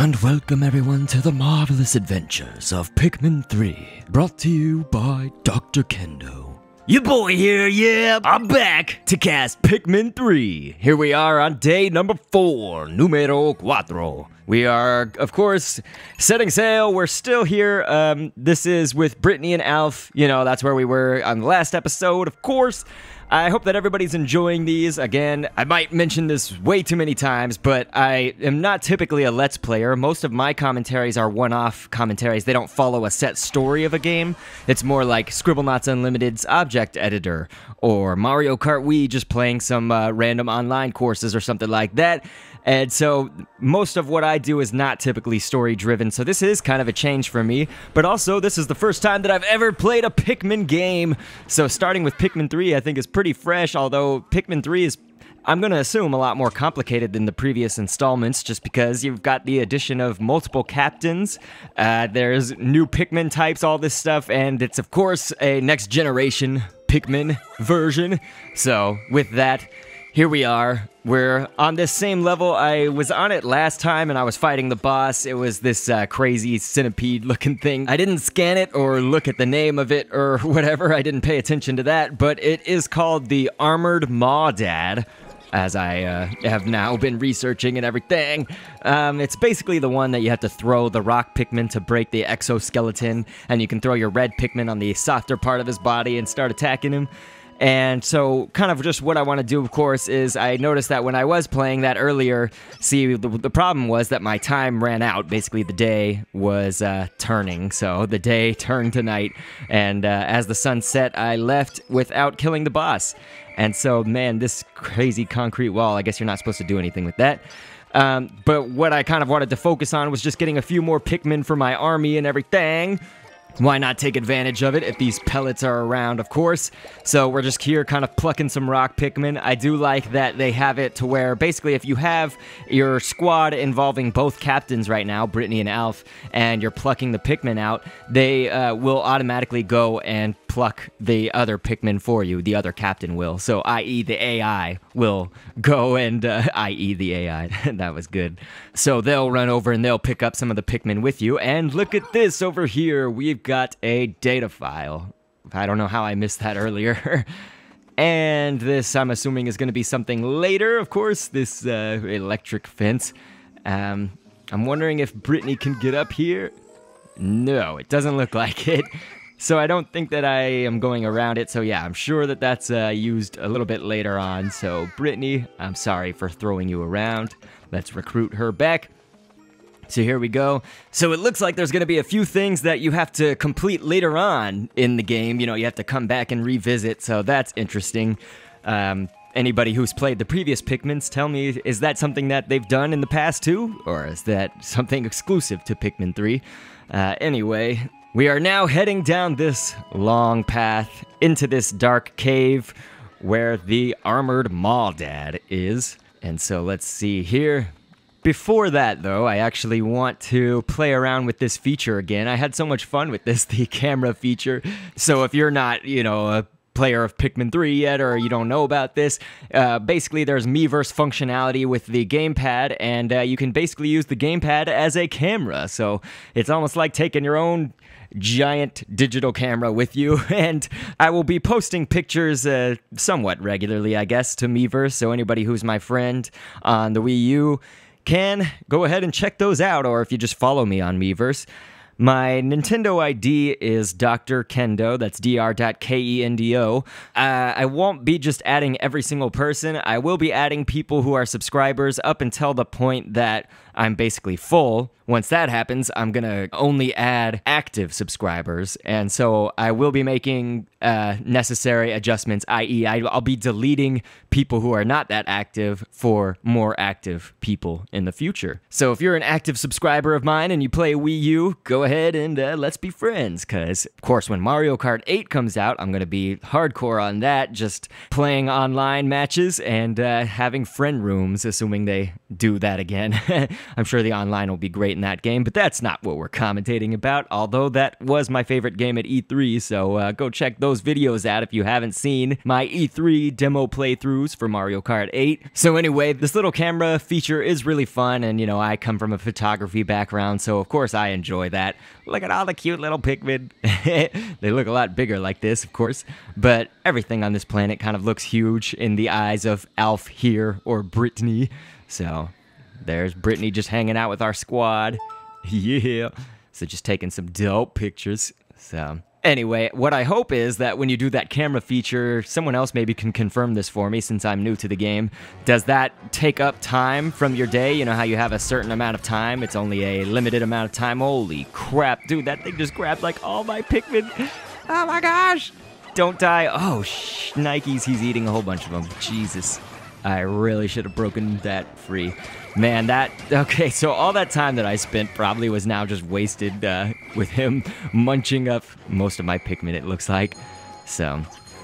And welcome everyone to the marvelous adventures of Pikmin 3, brought to you by Dr.Kendo. Your boy here, yeah, I'm back to cast Pikmin 3. Here we are on day number 4, numero cuatro. We are, of course, setting sail. We're still here. This is with Brittany and Alf. You know, that's where we were on the last episode, of course. I hope that everybody's enjoying these. Again, I might mention this way too many times, but I am not typically a Let's Player. Most of my commentaries are one-off commentaries. They don't follow a set story of a game. It's more like Scribblenauts Unlimited's Object Editor, or Mario Kart Wii just playing some random online courses or something like that. And so most of what I do is not typically story-driven, so this is kind of a change for me. But also, this is the first time that I've ever played a Pikmin game. So starting with Pikmin 3, I think is pretty fresh, although Pikmin 3 is, I'm going to assume, a lot more complicated than the previous installments, just because you've got the addition of multiple captains, there's new Pikmin types, all this stuff, and it's, of course, a next-generation Pikmin version. So, with that, here we are. We're on this same level. I was on it last time and I was fighting the boss. It was this crazy centipede-looking thing. I didn't scan it or look at the name of it or whatever. I didn't pay attention to that, but it is called the Armored Mawdad, as I have now been researching and everything. It's basically the one that you have to throw the rock Pikmin to break the exoskeleton, and you can throw your red Pikmin on the softer part of his body and start attacking him. And so, kind of just what I want to do, of course, is I noticed that when I was playing that earlier, see, the problem was that my time ran out. Basically, the day was turning, so the day turned to night, and as the sun set, I left without killing the boss. And so, man, this crazy concrete wall, I guess you're not supposed to do anything with that. But what I kind of wanted to focus on was just getting a few more Pikmin for my army and everything. Why not take advantage of it if these pellets are around, of course? So we're just here kind of plucking some rock Pikmin. I do like that they have it to where basically if you have your squad involving both captains right now, Brittany and Alf, and you're plucking the Pikmin out, they will automatically go and pluck the other Pikmin for you. The other captain will. So i.e. the AI will go and i.e. the AI. That was good. So they'll run over and they'll pick up some of the Pikmin with you. And look at this over here. We've got a data file. I don't know how I missed that earlier. And this, I'm assuming, is going to be something later, of course, this electric fence. I'm wondering if Brittany can get up here. No, it doesn't look like it. So I don't think that I am going around it. So yeah, I'm sure that that's used a little bit later on. So Brittany, I'm sorry for throwing you around. Let's recruit her back. So here we go. So it looks like there's going to be a few things that you have to complete later on in the game. You know, you have to come back and revisit, so that's interesting. Anybody who's played the previous Pikmins, tell me, is that something that they've done in the past too? Or is that something exclusive to Pikmin 3? Anyway, we are now heading down this long path into this dark cave where the Armored Mawdad is. And so let's see here. Before that, though, I actually want to play around with this feature again. I had so much fun with this, the camera feature. So if you're not, you know, a player of Pikmin 3 yet, or you don't know about this, basically there's Miiverse functionality with the gamepad, and you can basically use the gamepad as a camera. So it's almost like taking your own giant digital camera with you, and I will be posting pictures somewhat regularly, I guess, to Miiverse, so anybody who's my friend on the Wii U can go ahead and check those out, or if you just follow me on Miiverse. My Nintendo ID is Dr.Kendo, that's Dr.Kendo. I won't be just adding every single person. I will be adding people who are subscribers up until the point that I'm basically full. Once that happens, I'm gonna only add active subscribers, and so I will be making necessary adjustments, i.e. I'll be deleting people who are not that active for more active people in the future. So if you're an active subscriber of mine and you play Wii U, go ahead and let's be friends, because of course when Mario Kart 8 comes out, I'm gonna be hardcore on that, just playing online matches and having friend rooms, assuming they do that again. I'm sure the online will be great in that game, but that's not what we're commentating about, although that was my favorite game at E3, so go check those videos out if you haven't seen my E3 demo playthroughs for Mario Kart 8. So anyway, this little camera feature is really fun, and you know, I come from a photography background, so of course I enjoy that. Look at all the cute little Pikmin. They look a lot bigger like this, of course, but everything on this planet kind of looks huge in the eyes of Alf here, or Brittany. So there's Brittany just hanging out with our squad. Yeah. So just taking some dope pictures. So anyway, what I hope is that when you do that camera feature, someone else maybe can confirm this for me since I'm new to the game. Does that take up time from your day? You know how you have a certain amount of time? It's only a limited amount of time. Holy crap, dude, that thing just grabbed like all my Pikmin. Oh my gosh. Don't die. Oh, Nikes, he's eating a whole bunch of them. Jesus. I really should have broken that free. Man, okay, so all that time that I spent probably was now just wasted with him munching up most of my Pikmin, it looks like. So,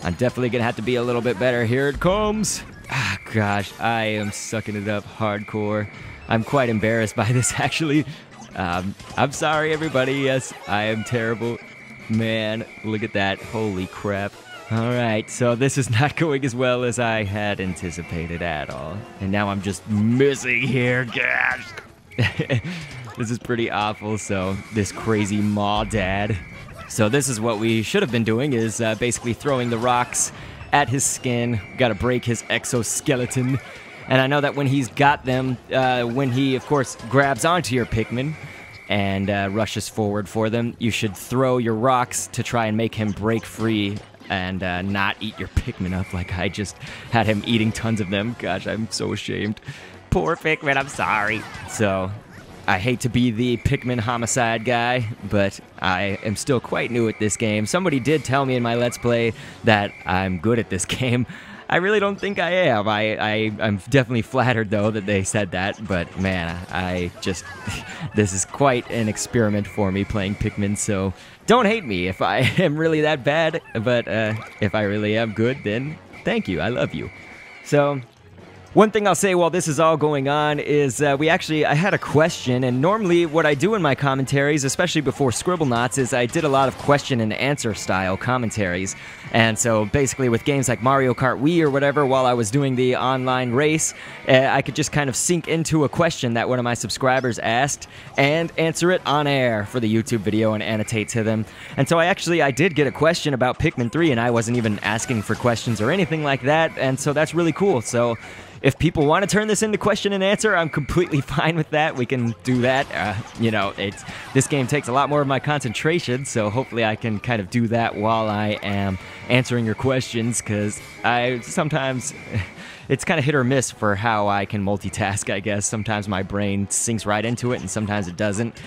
I'm definitely gonna have to be a little bit better. Here it comes. Ah, gosh, I am sucking it up hardcore. I'm quite embarrassed by this, actually. I'm sorry, everybody. Yes, I am terrible. Man, look at that. Holy crap. Alright, so this is not going as well as I had anticipated at all. And now I'm just missing here, gosh! This is pretty awful, so this crazy Mawdad. So this is what we should have been doing, is basically throwing the rocks at his skin. Gotta break his exoskeleton. And I know that when he's got them, when he, of course, grabs onto your Pikmin and rushes forward for them, you should throw your rocks to try and make him break free and not eat your Pikmin up like I just had him eating tons of them. Gosh, I'm so ashamed. Poor Pikmin, I'm sorry. So, I hate to be the Pikmin homicide guy, but I am still quite new at this game. Somebody did tell me in my Let's Play that I'm good at this game. I really don't think I am. I'm definitely flattered, though, that they said that, but man, this is quite an experiment for me playing Pikmin, so don't hate me if I am really that bad, but if I really am good, then thank you, I love you. So, one thing I'll say while this is all going on is I had a question, and normally what I do in my commentaries, especially before Scribblenauts, is I did a lot of question and answer style commentaries. And so basically with games like Mario Kart Wii or whatever, while I was doing the online race, I could just kind of sink into a question that one of my subscribers asked and answer it on air for the YouTube video and annotate to them. And so I did get a question about Pikmin 3, and I wasn't even asking for questions or anything like that, and so that's really cool. So if people want to turn this into question and answer, I'm completely fine with that. We can do that. You know, this game takes a lot more of my concentration, so hopefully I can kind of do that while I am answering your questions, because sometimes it's kind of hit or miss for how I can multitask, I guess. Sometimes my brain sinks right into it, and sometimes it doesn't.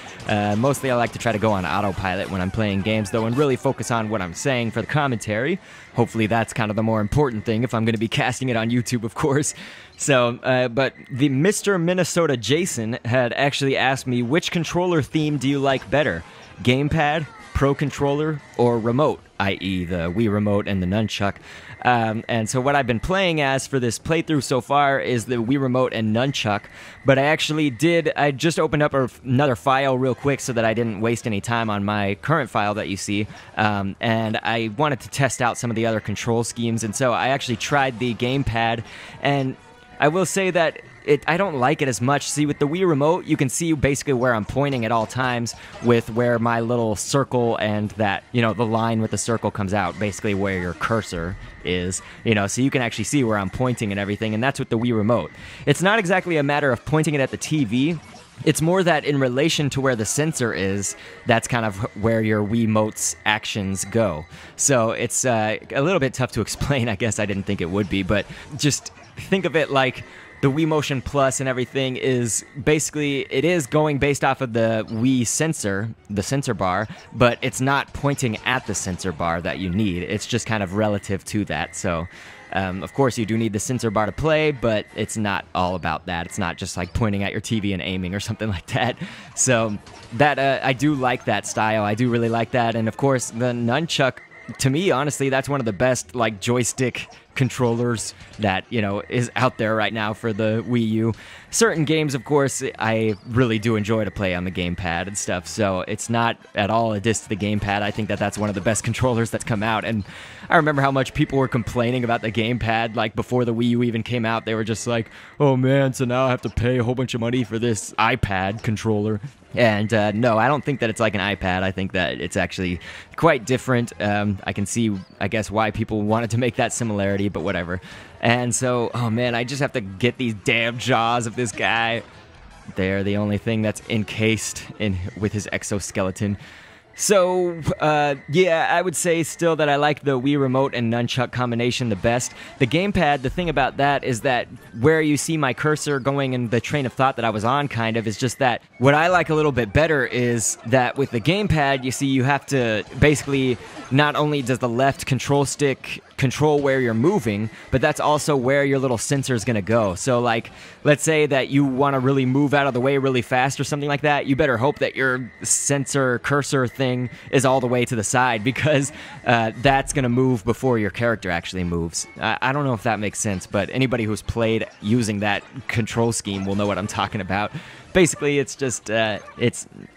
Mostly I like to try to go on autopilot when I'm playing games, though, and really focus on what I'm saying for the commentary. Hopefully that's kind of the more important thing if I'm going to be casting it on YouTube, of course. So, but the Mr. Minnesota Jason had actually asked me, which controller theme do you like better? Gamepad, Pro Controller, or Remote, i.e. the Wii Remote and the Nunchuck? And so what I've been playing as for this playthrough so far is the Wii Remote and Nunchuck, but I just opened up another file real quick so that I didn't waste any time on my current file that you see, and I wanted to test out some of the other control schemes, and so I actually tried the gamepad, and I will say that I don't like it as much. See, with the Wii Remote, you can see basically where I'm pointing at all times with where my little circle and that, you know, the line with the circle comes out, basically where your cursor is, you know, so you can actually see where I'm pointing and everything, and that's with the Wii Remote. It's not exactly a matter of pointing it at the TV. It's more that in relation to where the sensor is, that's kind of where your Wiimote's actions go. So it's a little bit tough to explain, I guess. I didn't think it would be, but just think of it like the Wii Motion Plus and everything is basically, it is going based off of the Wii sensor, the sensor bar, but it's not pointing at the sensor bar that you need. It's just kind of relative to that. So, of course, you do need the sensor bar to play, but it's not all about that. It's not just like pointing at your TV and aiming or something like that. So, that I do like that style. I do really like that. And of course, the Nunchuck, to me, honestly, that's one of the best like joystick controllers that, you know, is out there right now for the Wii U. Certain games, of course, I really do enjoy to play on the gamepad and stuff, so it's not at all a diss to the gamepad. I think that that's one of the best controllers that's come out, and I remember how much people were complaining about the gamepad, like, before the Wii U even came out. They were just like, oh man, so now I have to pay a whole bunch of money for this iPad controller. And no, I don't think that it's like an iPad. I think that it's actually quite different. I can see, I guess, why people wanted to make that similarity, but whatever. And so, oh man, I just have to get these damn jaws of this guy. They're the only thing that's encased with his exoskeleton. So, yeah, I would say still that I like the Wii Remote and Nunchuck combination the best. The gamepad, the thing about that is that where you see my cursor going in the train of thought that I was on, kind of, is just that what I like a little bit better is that with the gamepad, you see, you have to basically, not only does the left control stick control where you're moving, but that's also where your little sensor is going to go. So, like, let's say that you want to really move out of the way really fast or something like that, you better hope that your sensor cursor thing is all the way to the side, because that's going to move before your character actually moves. I don't know if that makes sense, but anybody who's played using that control scheme will know what I'm talking about. Basically, it's just, I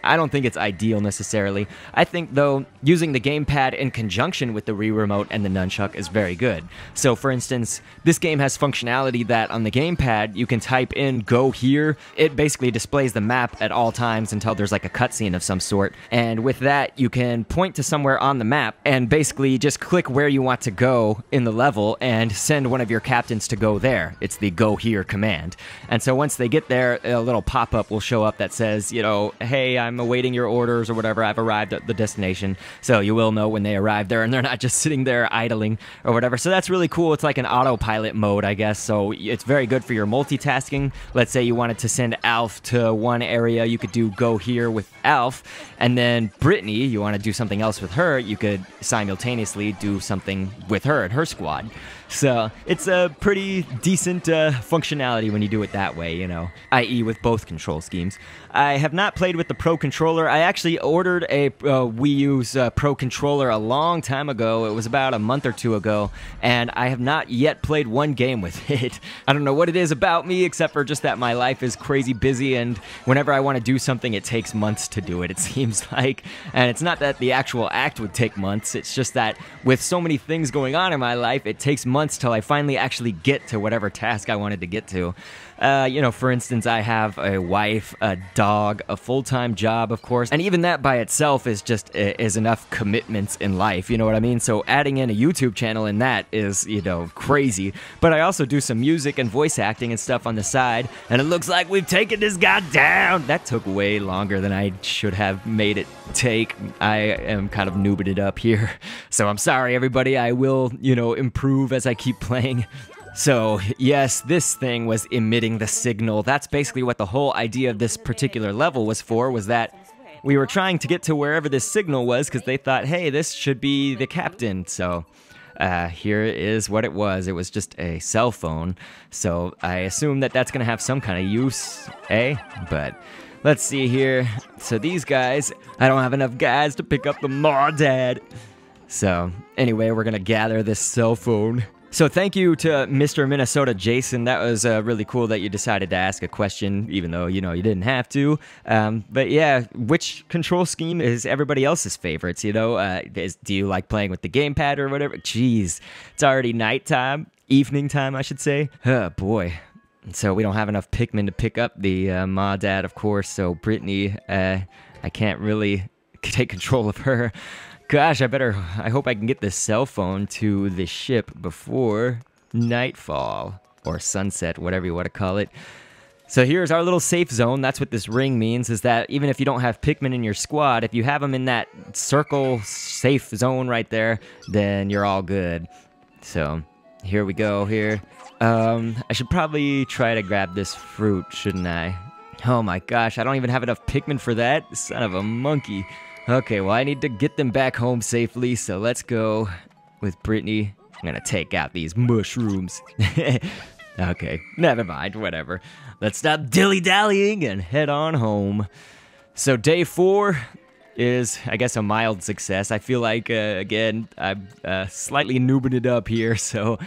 don't think it's ideal necessarily. I think, though, using the gamepad in conjunction with the Wii Remote and the Nunchuck is very good. So, for instance, this game has functionality that on the gamepad, you can type in "go here." It basically displays the map at all times until there's like a cutscene of some sort. And with that, you can point to somewhere on the map and basically just click where you want to go in the level and send one of your captains to go there. It's the "go here" command. And so once they get there, a little pop-up will show up that says, you know, hey, I'm awaiting your orders or whatever, I've arrived at the destination. So you will know when they arrive there and they're not just sitting there idling or whatever. So that's really cool. It's like an autopilot mode, I guess. So it's very good for your multitasking. Let's say you wanted to send Alf to one area, you could do "go here" with Alf, and then Brittany, you want to do something else with her, you could simultaneously do something with her and her squad. So it's a pretty decent functionality when you do it that way, you know, i.e. with both control schemes. I have not played with the Pro Controller. I actually ordered a Wii U's Pro Controller a long time ago. It was about a month or two ago, and I have not yet played one game with it. I don't know what it is about me, except for just that my life is crazy busy, and whenever I want to do something, it takes months to do it, it seems like. And it's not that the actual act would take months, it's just that with so many things going on in my life, it takes months till I finally actually get to whatever task I wanted to get to. You know, for instance, I have a wife, a dog, a full-time job, of course, and even that by itself is just is enough commitments in life, you know what I mean? So adding in a YouTube channel in that is, you know, crazy. But I also do some music and voice acting and stuff on the side, and it looks like we've taken this guy down. That took way longer than I should have made it take. I am kind of noobing it up here, so I'm sorry, everybody. I will, you know, improve as I keep playing. So, yes, this thing was emitting the signal. That's basically what the whole idea of this particular level was for, was that we were trying to get to wherever this signal was because they thought, hey, this should be the captain. So, here is what it was. It was just a cell phone. So, I assume that that's going to have some kind of use, eh? But let's see here. So, these guys, I don't have enough guys to pick up the Mawdad. So, anyway, we're going to gather this cell phone. So thank you to Mr. Minnesota Jason. That was really cool that you decided to ask a question, even though, you know, you didn't have to. But yeah, which control scheme is everybody else's favorites, you know? Do you like playing with the gamepad or whatever? Jeez, it's already nighttime, evening time, I should say. Oh, boy. So we don't have enough Pikmin to pick up the Mawdad, of course, so Brittany, I can't really take control of her. Gosh, I hope I can get this cell phone to the ship before nightfall, or sunset, whatever you want to call it. So here's our little safe zone. That's what this ring means, is that even if you don't have Pikmin in your squad, if you have them in that circle safe zone right there, then you're all good. So here we go here. I should probably try to grab this fruit, shouldn't I? Oh my gosh, I don't even have enough Pikmin for that. Son of a monkey. Okay, well, I need to get them back home safely, so let's go with Brittany. I'm gonna take out these mushrooms. Okay, never mind, whatever. Let's stop dilly-dallying and head on home. So day 4 is, I guess, a mild success. I feel like, again, I'm slightly noobing it up here, so...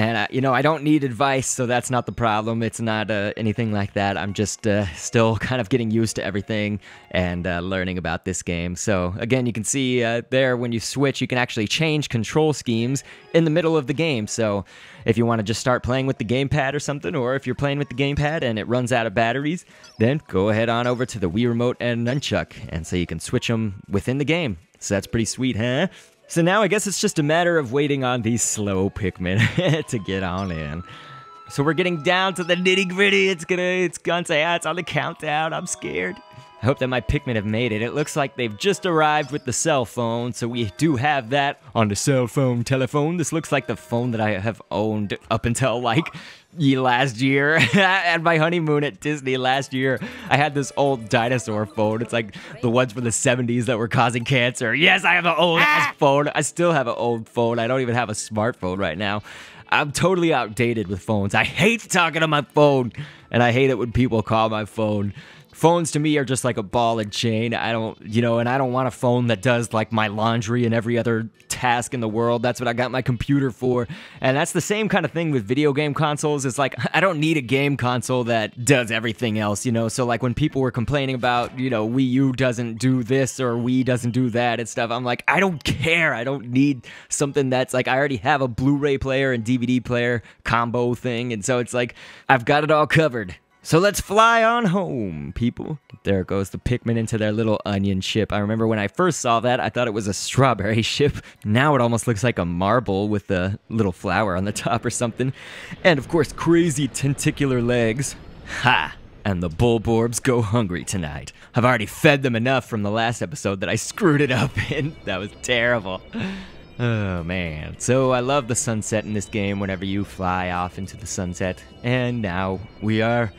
And, you know, I don't need advice, so that's not the problem. It's not anything like that. I'm just still kind of getting used to everything and learning about this game. So, again, you can see there when you switch, you can actually change control schemes in the middle of the game. So, if you want to just start playing with the gamepad or something, or if you're playing with the gamepad and it runs out of batteries, then go ahead on over to the Wii Remote and Nunchuck, and so you can switch them within the game. So that's pretty sweet, huh? So now I guess it's just a matter of waiting on these slow Pikmin to get on in. So we're getting down to the nitty-gritty. It's gonna say, it's on the countdown. I'm scared. I hope that my Pikmin have made it. It looks like they've just arrived with the cell phone, so we do have that on the cell phone telephone. This looks like the phone that I have owned up until like last year. At my honeymoon at Disney last year, I had this old dinosaur phone. It's like the ones from the 70s that were causing cancer. Yes, I have an old ass phone. I still have an old phone. I don't even have a smartphone right now. I'm totally outdated with phones. I hate talking on my phone, and I hate it when people call my phone. Phones to me are just like a ball and chain. I don't, you know, and I don't want a phone that does like my laundry and every other task in the world. That's what I got my computer for. And that's the same kind of thing with video game consoles. It's like, I don't need a game console that does everything else, you know? So like when people were complaining about, you know, Wii U doesn't do this or Wii doesn't do that and stuff, I'm like, I don't care. I don't need something that's like, I already have a Blu-ray player and DVD player combo thing. And so it's like, I've got it all covered. So let's fly on home, people. There goes the Pikmin into their little onion ship. I remember when I first saw that, I thought it was a strawberry ship. Now it almost looks like a marble with a little flower on the top or something. And of course, crazy tentacular legs. Ha! And the Bulborbs go hungry tonight. I've already fed them enough from the last episode that I screwed it up in. That was terrible. Oh man, so I love the sunset in this game whenever you fly off into the sunset. And now we are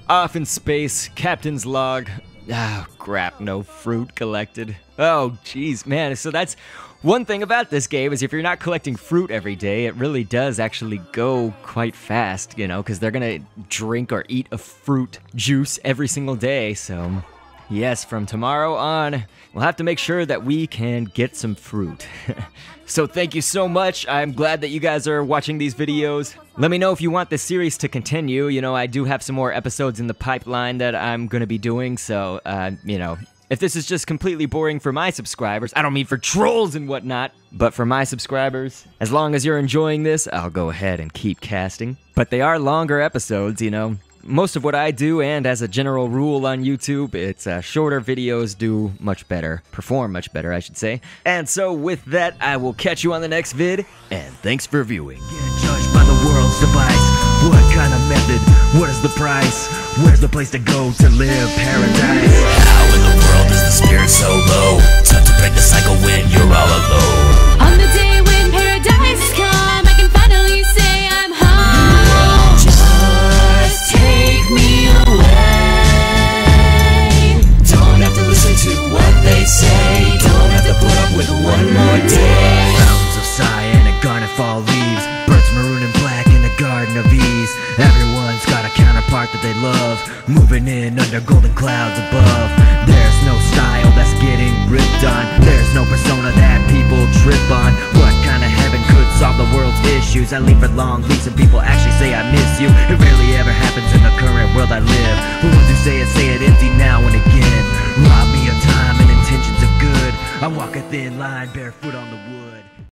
off in space, captain's log. Oh crap, no fruit collected. Oh jeez, man, so that's one thing about this game is if you're not collecting fruit every day, it really does actually go quite fast, you know, because they're gonna drink or eat a fruit juice every single day, so... Yes, from tomorrow on, we'll have to make sure that we can get some fruit. So thank you so much. I'm glad that you guys are watching these videos. Let me know if you want this series to continue. You know, I do have some more episodes in the pipeline that I'm going to be doing. So, you know, if this is just completely boring for my subscribers, I don't mean for trolls and whatnot, but for my subscribers, as long as you're enjoying this, I'll go ahead and keep casting. But they are longer episodes, you know. Most of what I do, and as a general rule on YouTube, it's shorter videos do much better. Perform much better, I should say. And so with that, I will catch you on the next vid, and thanks for viewing. Get judged by the world's device. What kind of method? What is the price? Where's the place to go to live paradise? How in the world is the spirit so low? Tough to break the cycle when you're all alone. On the day when paradise has come, I can finally say I'm home. Just take me away. Don't have to listen to what they say. Don't have to put up with one more day. Fountains of cyan and garnet fall leaves. Birds maroon and black in a garden of ease. Everyone's got a counterpart that they love, moving in under golden clouds above. There's no style that's getting ripped on. There's no persona that people trip on. What kind of heaven could solve the world's issues? I leave for long weeks and people actually say I miss you. It rarely ever happens in the current world I live. Who would you say it empty now and again? Rob me of time and intentions of good. I walk a thin line barefoot on the wood.